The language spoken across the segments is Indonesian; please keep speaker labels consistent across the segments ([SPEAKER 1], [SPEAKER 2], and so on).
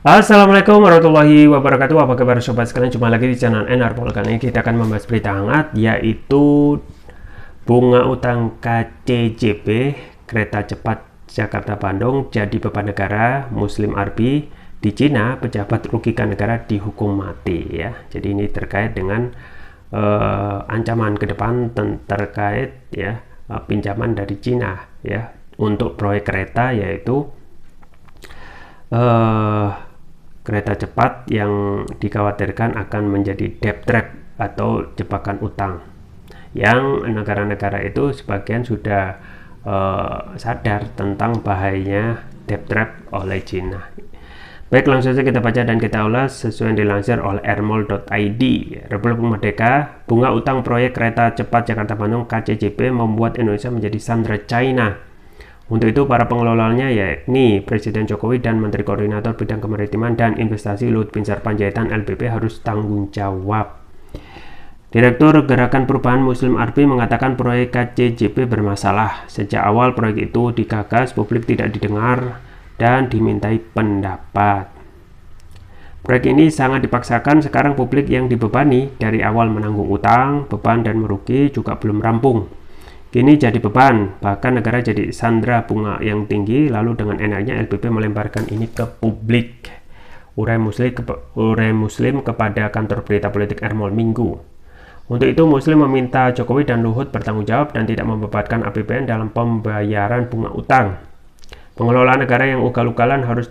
[SPEAKER 1] Assalamualaikum warahmatullahi wabarakatuh. Apa kabar sobat sekalian? Jumpa lagi di channel Enarpol. Kali ini kita akan membahas berita hangat, yaitu bunga utang KCJB kereta cepat Jakarta-Bandung jadi beban negara. Muslim Arbi di Cina, pejabat rugikan negara dihukum mati ya. Jadi ini terkait dengan ancaman ke depan terkait ya pinjaman dari Cina ya untuk proyek kereta, yaitu kereta cepat yang dikhawatirkan akan menjadi debt trap atau jebakan utang, yang negara-negara itu sebagian sudah sadar tentang bahayanya debt trap oleh Cina. Baik, langsung saja kita baca dan kita ulas sesuai yang dilansir oleh airmall.id. Republik Merdeka, bunga utang proyek kereta cepat Jakarta-Bandung KCJB membuat Indonesia menjadi sandera China. Untuk itu, para pengelolanya yakni Presiden Jokowi dan Menteri Koordinator Bidang Kemaritiman dan Investasi Luhut Binsar Panjaitan LBP harus tanggung jawab. Direktur Gerakan Perubahan Muslim Arbi mengatakan proyek KCJB bermasalah. Sejak awal proyek itu digagas, publik tidak didengar dan dimintai pendapat. Proyek ini sangat dipaksakan, sekarang publik yang dibebani dari awal menanggung utang, beban dan merugi juga belum rampung. Kini jadi beban, bahkan negara jadi sandera bunga yang tinggi, lalu dengan enaknya LBP melemparkan ini ke publik. Urai Muslim kepada kantor berita politik Airmall Minggu. Untuk itu, Muslim meminta Jokowi dan Luhut bertanggung jawab dan tidak membebankan APBN dalam pembayaran bunga utang. Pengelola negara yang ugal-ugalan harus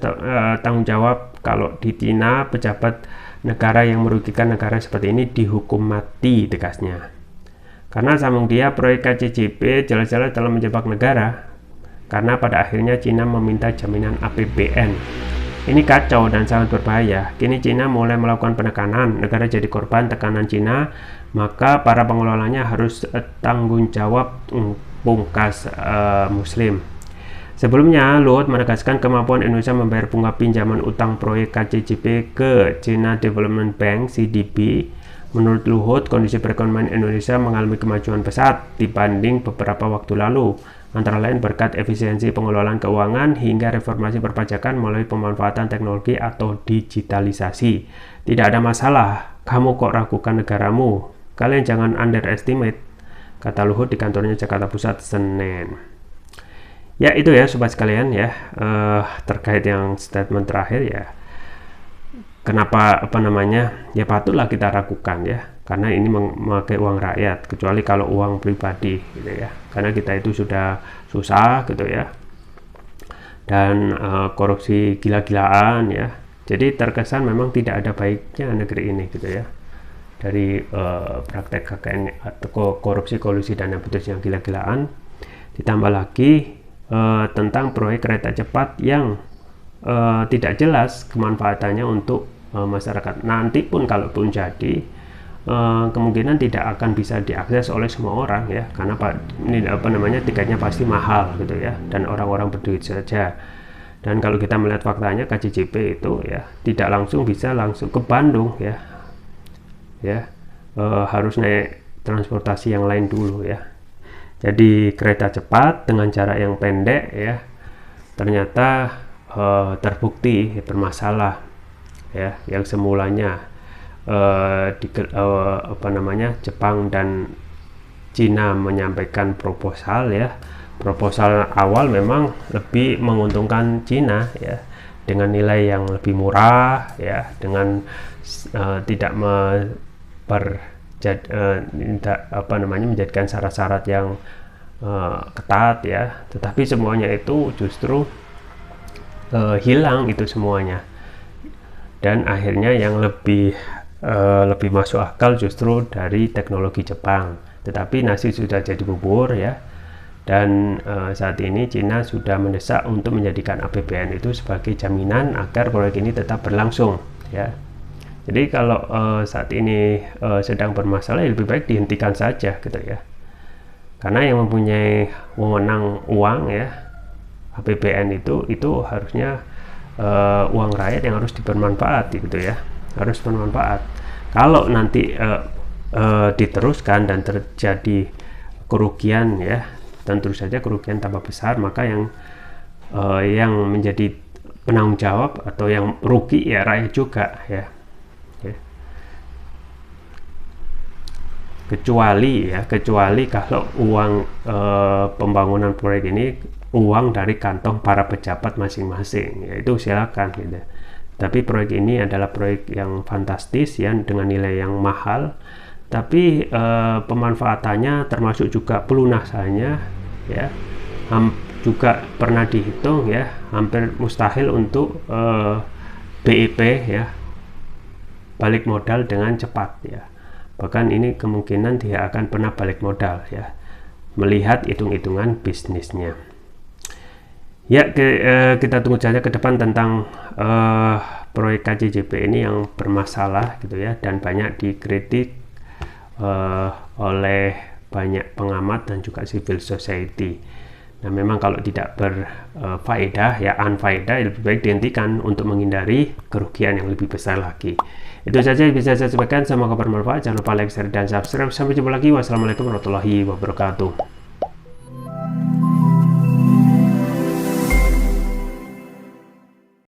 [SPEAKER 1] tanggung jawab. Kalau di Cina, pejabat negara yang merugikan negara seperti ini dihukum mati, tegasnya. Karena sambung dia, proyek KCJB jelas-jelas telah menjebak negara, karena pada akhirnya Cina meminta jaminan APBN. Ini kacau dan sangat berbahaya. Kini Cina mulai melakukan penekanan, negara jadi korban tekanan Cina, maka para pengelolanya harus tanggung jawab, pungkas Muslim. Sebelumnya, Luhut menegaskan kemampuan Indonesia membayar bunga pinjaman utang proyek KCJB ke China Development Bank (CDB). Menurut Luhut, kondisi perekonomian Indonesia mengalami kemajuan pesat dibanding beberapa waktu lalu, antara lain berkat efisiensi pengelolaan keuangan hingga reformasi perpajakan melalui pemanfaatan teknologi atau digitalisasi. Tidak ada masalah, kamu kok ragukan negaramu? Kalian jangan underestimate, kata Luhut di kantornya Jakarta Pusat Senin. Ya itu ya sobat sekalian ya, terkait yang statement terakhir ya. Kenapa ya patutlah kita ragukan ya, karena ini memakai uang rakyat, kecuali kalau uang pribadi gitu ya, karena kita itu sudah susah gitu ya, dan korupsi gila-gilaan ya, jadi terkesan memang tidak ada baiknya negeri ini gitu ya, dari praktek KKN atau korupsi, kolusi, dana putus yang gila-gilaan, ditambah lagi tentang proyek kereta cepat yang tidak jelas kemanfaatannya untuk masyarakat. Nanti pun kalaupun jadi, kemungkinan tidak akan bisa diakses oleh semua orang ya, karena tiketnya pasti mahal gitu ya, dan orang-orang berduit saja. Dan kalau kita melihat faktanya, KCJB itu ya tidak langsung bisa langsung ke Bandung ya, harus naik transportasi yang lain dulu ya. Jadi kereta cepat dengan jarak yang pendek ya ternyata terbukti bermasalah ya, yang semulanya Jepang dan Cina menyampaikan proposal ya. Proposal awal memang lebih menguntungkan Cina ya, dengan nilai yang lebih murah ya, dengan tidak menjadikan syarat-syarat yang ketat ya, tetapi semuanya itu justru hilang itu semuanya. Dan akhirnya yang lebih masuk akal justru dari teknologi Jepang. Tetapi nasi sudah jadi bubur ya, dan saat ini Cina sudah mendesak untuk menjadikan APBN itu sebagai jaminan agar proyek ini tetap berlangsung ya. Jadi kalau saat ini sedang bermasalah, lebih baik dihentikan saja gitu ya, karena yang mempunyai wewenang uang ya, APBN itu harusnya uang rakyat yang harus bermanfaat gitu ya, harus bermanfaat. Kalau nanti diteruskan dan terjadi kerugian ya, tentu saja kerugian tambah besar, maka yang menjadi penanggung jawab atau yang rugi ya rakyat juga ya. Kecuali kalau uang pembangunan proyek ini uang dari kantong para pejabat masing-masing, ya itu silakan gitu. Tapi proyek ini adalah proyek yang fantastis ya, dengan nilai yang mahal, tapi pemanfaatannya termasuk juga pelunasannya ya juga pernah dihitung ya, hampir mustahil untuk BIP ya, balik modal dengan cepat ya. Bahkan ini kemungkinan tidak akan pernah balik modal ya, melihat hitung-hitungan bisnisnya. Ya, kita tunggu saja ke depan tentang proyek KJJP ini yang bermasalah gitu ya, dan banyak dikritik oleh banyak pengamat dan juga civil society. Nah, memang kalau tidak berfaedah ya, unfaedah, lebih baik dihentikan untuk menghindari kerugian yang lebih besar lagi. Itu saja yang bisa saya sampaikan, semoga bermanfaat. Jangan lupa like, share, dan subscribe. Sampai jumpa lagi. Wassalamualaikum warahmatullahi wabarakatuh.